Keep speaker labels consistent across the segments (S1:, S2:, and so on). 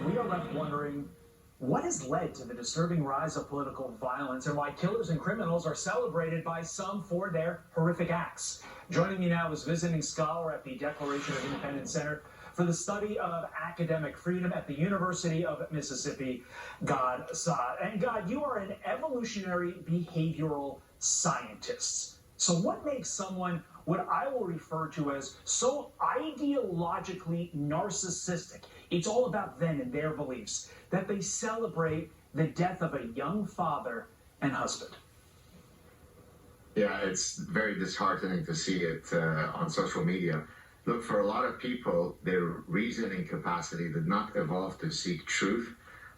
S1: we are left wondering what has led to the disturbing rise of political violence and why killers and criminals are celebrated by some for their horrific acts. Joining me now is visiting scholar at the Declaration of Independence Center for the Study of Academic Freedom at the University of Mississippi, Saad. And God, you are an evolutionary behavioral scientist. So what makes someone what I will refer to as so ideologically narcissistic? It's all about them and their beliefs that they celebrate the death of a young father and husband.
S2: Yeah, it's very disheartening to see it on social media. Look, for a lot of people, their reasoning capacity did not evolve to seek truth,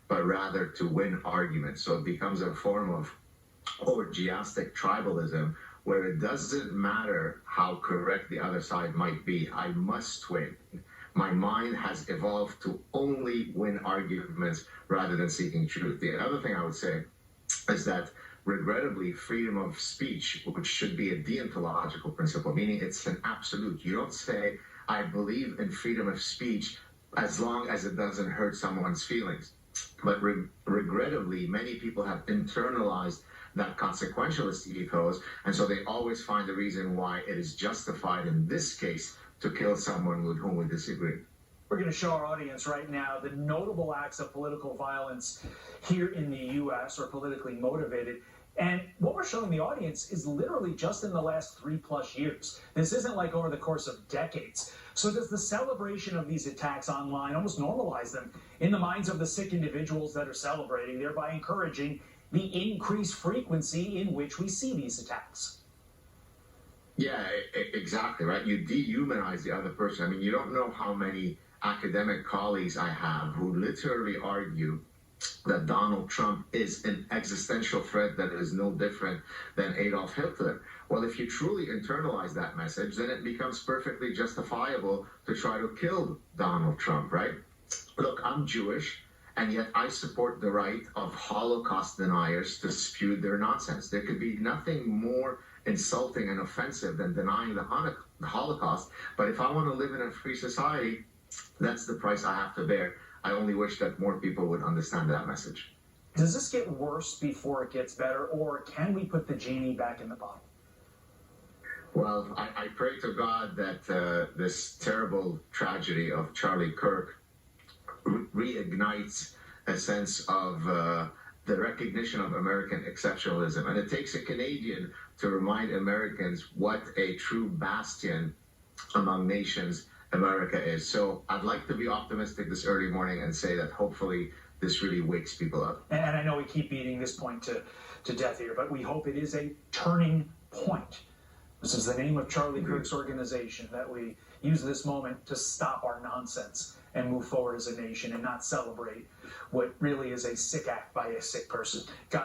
S2: but rather to win arguments. So it becomes a form of orgiastic tribalism where it doesn't matter how correct the other side might be. I must win. My mind has evolved to only win arguments rather than seeking truth. The other thing I would say is that, regrettably, freedom of speech, which should be a deontological principle, meaning it's an absolute. You don't say, I believe in freedom of speech as long as it doesn't hurt someone's feelings. But regrettably, many people have internalized that consequentialist ethos, and so they always find a reason why it is justified in this case to kill someone with whom we disagree.
S1: We're going to show our audience right now the notable acts of political violence here in the U.S. or politically motivated. And what we're showing the audience is literally just in the last 3+ years. This isn't like over the course of decades. So does the celebration of these attacks online almost normalize them in the minds of the sick individuals that are celebrating, thereby encouraging the increased frequency in which we see these attacks?
S2: Yeah, exactly, right? You dehumanize the other person. I mean, you don't know how many academic colleagues I have who literally argue that Donald Trump is an existential threat that is no different than Adolf Hitler. Well, if you truly internalize that message, then it becomes perfectly justifiable to try to kill Donald Trump, right? Look, I'm Jewish, and yet I support the right of Holocaust deniers to spew their nonsense. There could be nothing more insulting and offensive than denying the Holocaust, but if I want to live in a free society, that's the price I have to bear. I only wish that more people would understand that message.
S1: Does this get worse before it gets better, or can we put the genie back in the bottle?
S2: Well, I pray to God that this terrible tragedy of Charlie Kirk reignites a sense of the recognition of American exceptionalism. And it takes a Canadian to remind Americans what a true bastion among nations America is. So I'd like to be optimistic this early morning and say that hopefully this really wakes people up.
S1: And I know we keep beating this point to death here, but we hope it is a turning point. This is the name of Charlie Kirk's organization, that we use this moment to stop our nonsense and move forward as a nation and not celebrate what really is a sick act by a sick person.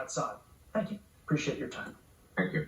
S1: Saad, thank you. Appreciate your time.
S2: Thank you.